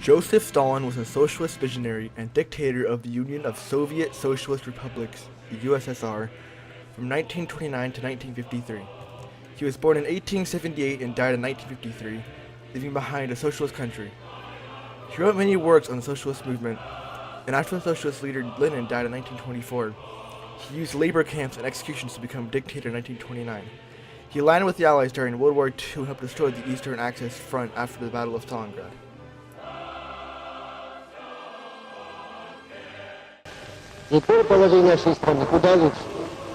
Joseph Stalin was a socialist visionary and dictator of the Union of Soviet Socialist Republics, the USSR, from 1929 to 1953. He was born in 1878 and died in 1953, leaving behind a socialist country. He wrote many works on the socialist movement, and after the socialist leader Lenin died in 1924, he used labor camps and executions to become dictator in 1929. He aligned with the Allies during World War II and helped destroy the Eastern Axis front after the Battle of Stalingrad. Теперь положение нашей страны куда лучше,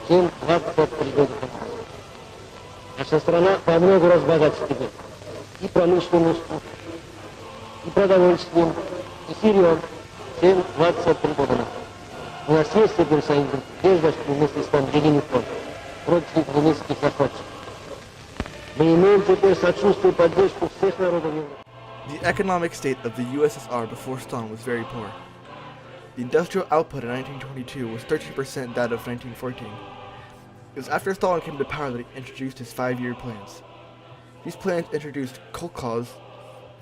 чем 23 года назад. Наша страна во много раз богаче теперь. И промышленностью, и продовольствием, и сырьем, чем 23 года назад. У нас есть теперь союзник, держащий вместе с нами единый фронт против немецких захватчиков. Мы имеем теперь сочувствие и поддержку всех народов Европы. The economic state of the USSR before Stalin was very poor. The industrial output in 1922 was 13% that of 1914. It was after Stalin came to power that he introduced his 5-year plans. These plans introduced kolkhozs,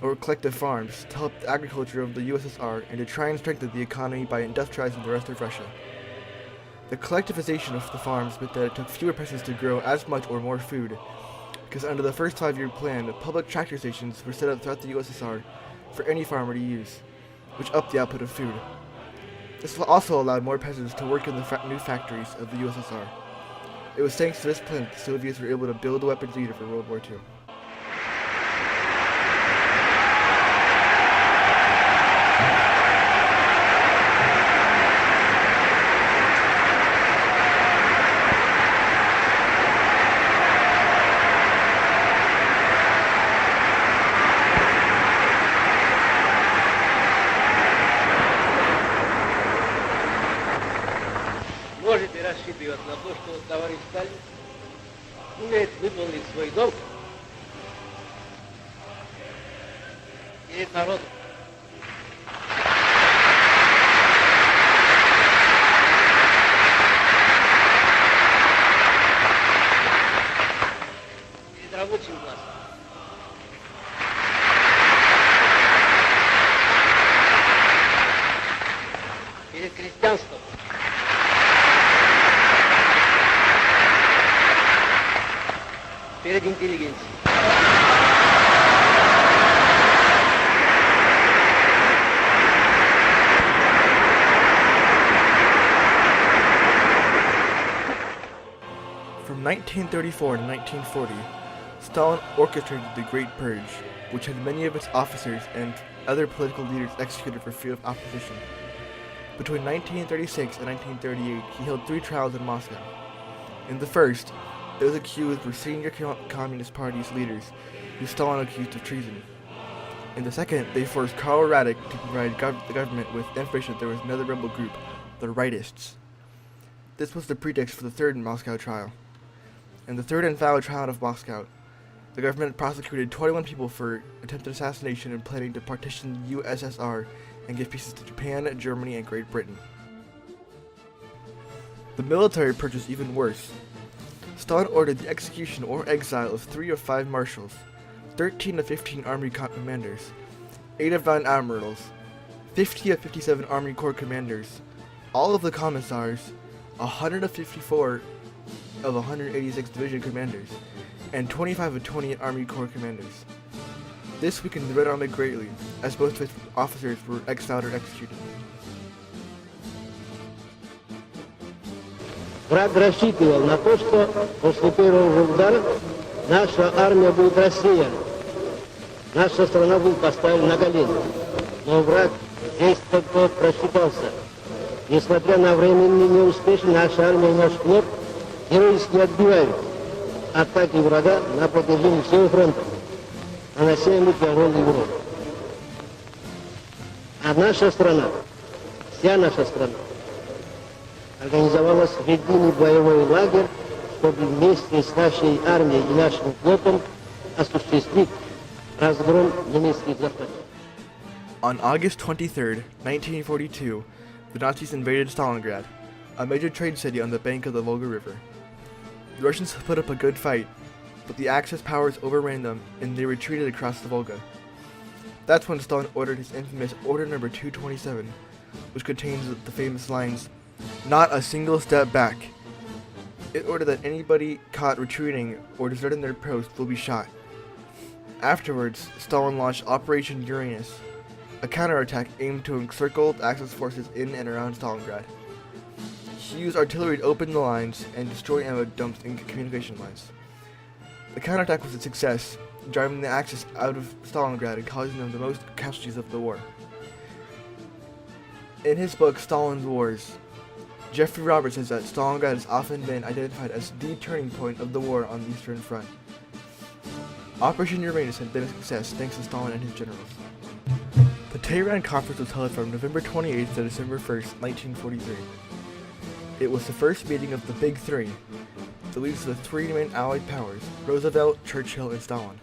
or collective farms, to help the agriculture of the USSR and to try and strengthen the economy by industrializing the rest of Russia. The collectivization of the farms meant that it took fewer peasants to grow as much or more food, because under the first 5-year plan, public tractor stations were set up throughout the USSR for any farmer to use, which upped the output of food. This also allowed more peasants to work in the new factories of the USSR. It was thanks to this plan that the Soviets were able to build a weapons leader for World War II. Можете рассчитывать на то, что товарищ Сталин умеет выполнить свой долг перед народом. Перед рабочим классом. Перед крестьянством. Перед интеллигенцией. From 1934 to 1940, Stalin orchestrated the Great Purge, which had many of its officers and other political leaders executed for fear of opposition. Between 1936 and 1938, he held 3 trials in Moscow. In the first, those accused were senior Communist Party's leaders, who Stalin accused of treason. In the second, they forced Karl Radek to provide the government with information that there was another rebel group, the Rightists. This was the pretext for the third Moscow trial. In the third and final trial of Moscow, the government prosecuted 21 people for attempted assassination and planning to partition the USSR and give pieces to Japan, Germany, and Great Britain. The military purge was even worse. Stalin ordered the execution or exile of 3 of 5 marshals, 13 of 15 army commanders, 8 of 9 admirals, 50 of 57 army corps commanders, all of the commissars, 154 of 186 division commanders, and 25 of 28 army corps commanders. This weakened the Red Army greatly, as most of its officers were exiled or executed. Враг рассчитывал на то, что после первого же удара наша армия будет рассеяна. Наша страна будет поставлена на колени. Но враг здесь только просчитался. Несмотря на временный неуспех, наша армия и наш флот героически отбивают атаки врага на протяжении всего фронта, нанося ему тяжелый урон. А наша страна, вся наша страна, организовалась в единый боевой лагерь, чтобы вместе с нашей армией и нашим флотом осуществить разгром немецких захватчиков. On August 23, 1942, the Nazis invaded Stalingrad, a major trade city on the bank of the Volga River. The Russians put up a good fight, but the Axis powers overran them and they retreated across the Volga. That's when Stalin ordered his infamous Order Number 227, which contains the famous lines, "Not a single step back." It ordered that anybody caught retreating or deserting their post will be shot. Afterwards, Stalin launched Operation Uranus, a counterattack aimed to encircle the Axis forces in and around Stalingrad. He used artillery to open the lines and destroy ammo dumps in communication lines. The counterattack was a success, driving the Axis out of Stalingrad and causing them the most casualties of the war. In his book Stalin's Wars, Jeffrey Roberts says that Stalingrad has often been identified as the turning point of the war on the Eastern Front. Operation Uranus had been a success thanks to Stalin and his generals. The Tehran Conference was held from November 28th to December 1st, 1943. It was the first meeting of the Big Three, the leaders of the three main Allied powers, Roosevelt, Churchill, and Stalin.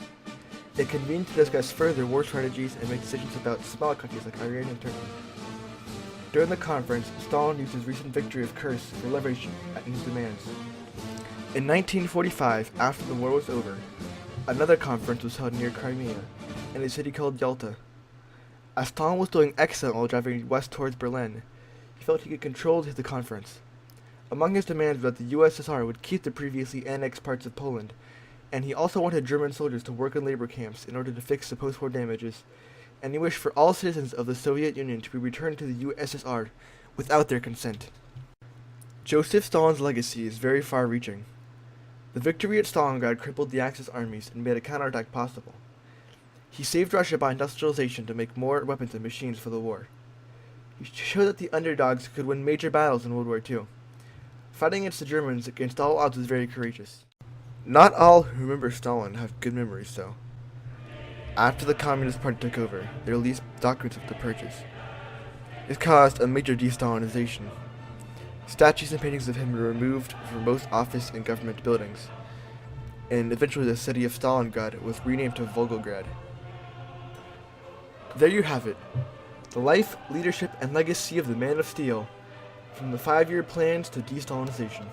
It convened to discuss further war strategies and make decisions about smaller countries like Iran and Turkey. During the conference, Stalin used his recent victory of Kursk for leverage in his demands. In 1945, after the war was over, another conference was held near Crimea, in a city called Yalta. As Stalin was doing excellent while driving west towards Berlin, he felt he could control the conference. Among his demands was that the USSR would keep the previously annexed parts of Poland, and he also wanted German soldiers to work in labor camps in order to fix the post-war damages, and he wished for all citizens of the Soviet Union to be returned to the USSR without their consent. Joseph Stalin's legacy is very far-reaching. The victory at Stalingrad crippled the Axis armies and made a counterattack possible. He saved Russia by industrialization to make more weapons and machines for the war. He showed that the underdogs could win major battles in World War II. Fighting against the Germans against all odds was very courageous. Not all who remember Stalin have good memories, though. After the Communist Party took over, they released documents of the purges. It caused a major de-Stalinization. Statues and paintings of him were removed from most office and government buildings, and eventually the city of Stalingrad was renamed to Volgograd. There you have it, the life, leadership, and legacy of the Man of Steel, from the 5-year plans to de-Stalinization.